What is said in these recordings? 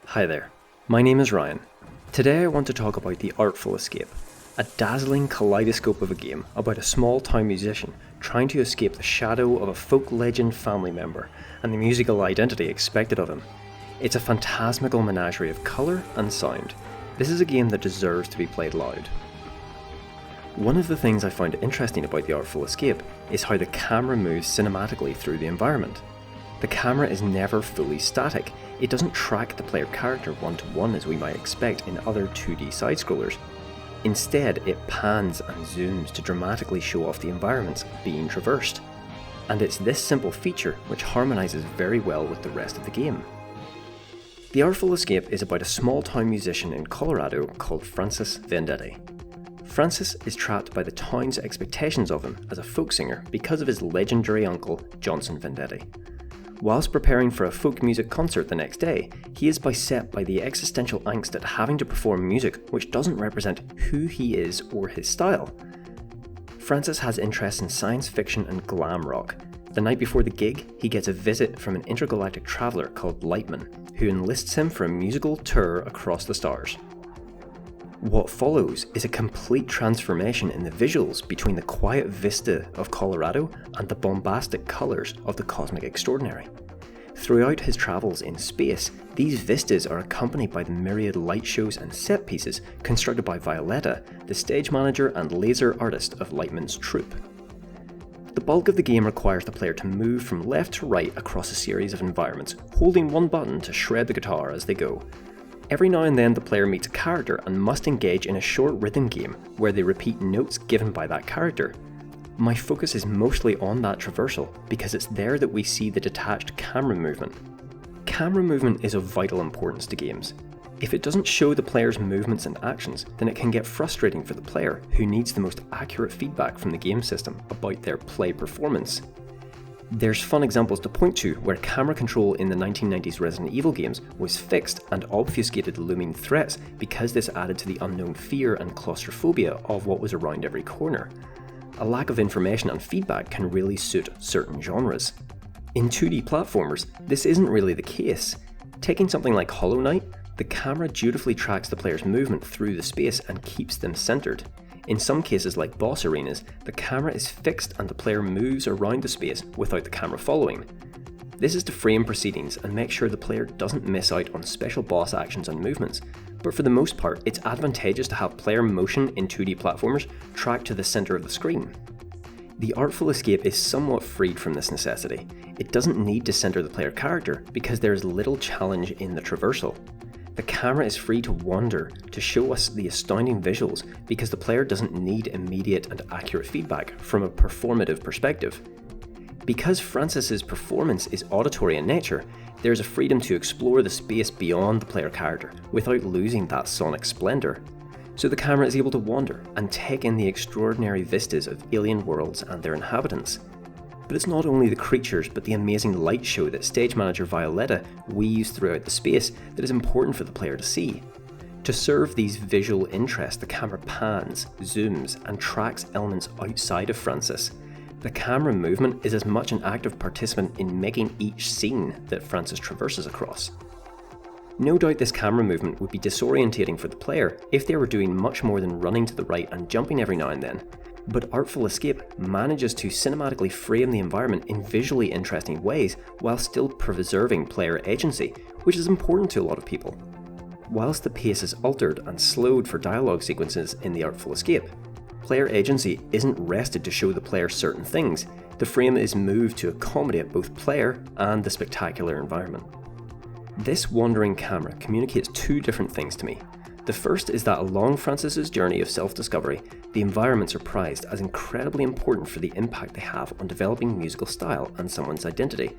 Hi there, my name is Ryan. Today I want to talk about The Artful Escape, a dazzling kaleidoscope of a game about a small-town musician trying to escape the shadow of a folk legend family member and the musical identity expected of him. It's a phantasmical menagerie of colour and sound. This is a game that deserves to be played loud. One of the things I find interesting about The Artful Escape is how the camera moves cinematically through the environment. The camera is never fully static. It doesn't track the player character one-to-one as we might expect in other 2D side-scrollers. Instead, it pans and zooms to dramatically show off the environments being traversed. And it's this simple feature which harmonises very well with the rest of the game. The Artful Escape is about a small-town musician in Colorado called Francis Vendetti. Francis is trapped by the town's expectations of him as a folk singer because of his legendary uncle, Johnson Vendetti. Whilst preparing for a folk music concert the next day, he is beset by the existential angst at having to perform music which doesn't represent who he is or his style. Francis has interests in science fiction and glam rock. The night before the gig, he gets a visit from an intergalactic traveller called Lightman, who enlists him for a musical tour across the stars. What follows is a complete transformation in the visuals between the quiet vista of Colorado and the bombastic colours of the cosmic extraordinary. Throughout his travels in space, these vistas are accompanied by the myriad light shows and set pieces constructed by Violetta, the stage manager and laser artist of Lightman's troupe. The bulk of the game requires the player to move from left to right across a series of environments, holding one button to shred the guitar as they go. Every now and then the player meets a character and must engage in a short rhythm game where they repeat notes given by that character. My focus is mostly on that traversal because it's there that we see the detached camera movement. Camera movement is of vital importance to games. If it doesn't show the player's movements and actions, then it can get frustrating for the player who needs the most accurate feedback from the game system about their play performance. There's fun examples to point to where camera control in the 1990s Resident Evil games was fixed and obfuscated looming threats because this added to the unknown fear and claustrophobia of what was around every corner. A lack of information and feedback can really suit certain genres. In 2D platformers, this isn't really the case. Taking something like Hollow Knight, the camera dutifully tracks the player's movement through the space and keeps them centered. In some cases like boss arenas, the camera is fixed and the player moves around the space without the camera following. This is to frame proceedings and make sure the player doesn't miss out on special boss actions and movements, but for the most part it's advantageous to have player motion in 2D platformers tracked to the center of the screen. The Artful Escape is somewhat freed from this necessity. It doesn't need to center the player character because there is little challenge in the traversal. The camera is free to wander to show us the astounding visuals because the player doesn't need immediate and accurate feedback from a performative perspective. Because Francis's performance is auditory in nature, there's a freedom to explore the space beyond the player character without losing that sonic splendor. So the camera is able to wander and take in the extraordinary vistas of alien worlds and their inhabitants. But it's not only the creatures but the amazing light show that stage manager Violetta weaves throughout the space that is important for the player to see. To serve these visual interests, the camera pans, zooms, and tracks elements outside of Francis. The camera movement is as much an active participant in making each scene that Francis traverses across. No doubt this camera movement would be disorientating for the player if they were doing much more than running to the right and jumping every now and then. But Artful Escape manages to cinematically frame the environment in visually interesting ways while still preserving player agency, which is important to a lot of people. Whilst the pace is altered and slowed for dialogue sequences in the Artful Escape, player agency isn't rested to show the player certain things. The frame is moved to accommodate both player and the spectacular environment. This wandering camera communicates two different things to me. The first is that along Francis's journey of self-discovery, the environments are prized as incredibly important for the impact they have on developing musical style and someone's identity.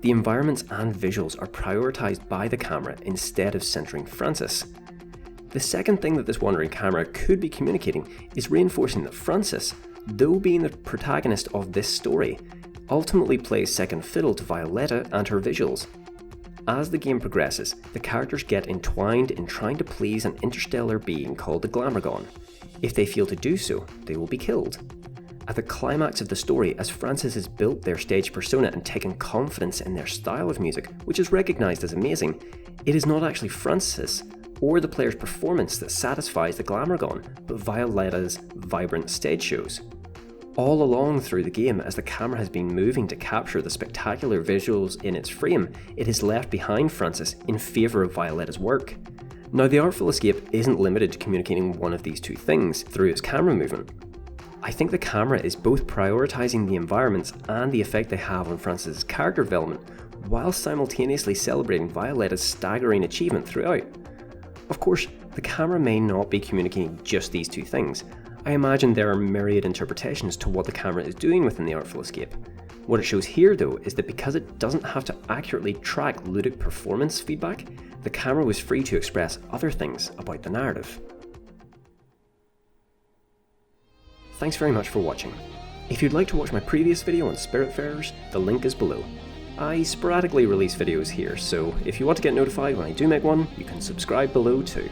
The environments and visuals are prioritized by the camera instead of centering Francis. The second thing that this wandering camera could be communicating is reinforcing that Francis, though being the protagonist of this story, ultimately plays second fiddle to Violetta and her visuals. As the game progresses, the characters get entwined in trying to please an interstellar being called the Glamourgon. If they fail to do so, they will be killed. At the climax of the story, as Francis has built their stage persona and taken confidence in their style of music, which is recognised as amazing, It is not actually Francis or the player's performance that satisfies the Glamourgon, but Violetta's vibrant stage shows. All along through the game, as the camera has been moving to capture the spectacular visuals in its frame, it has left behind Francis in favour of Violetta's work. Now, the Artful Escape isn't limited to communicating one of these two things through its camera movement. I think the camera is both prioritising the environments and the effect they have on Francis's character development, while simultaneously celebrating Violetta's staggering achievement throughout. Of course, the camera may not be communicating just these two things. I imagine there are myriad interpretations to what the camera is doing within the Artful Escape. What it shows here though is that because it doesn't have to accurately track ludic performance feedback, the camera was free to express other things about the narrative. Thanks very much for watching. If you'd like to watch my previous video on Spiritfarers, the link is below. I sporadically release videos here, so if you want to get notified when I do make one, you can subscribe below too.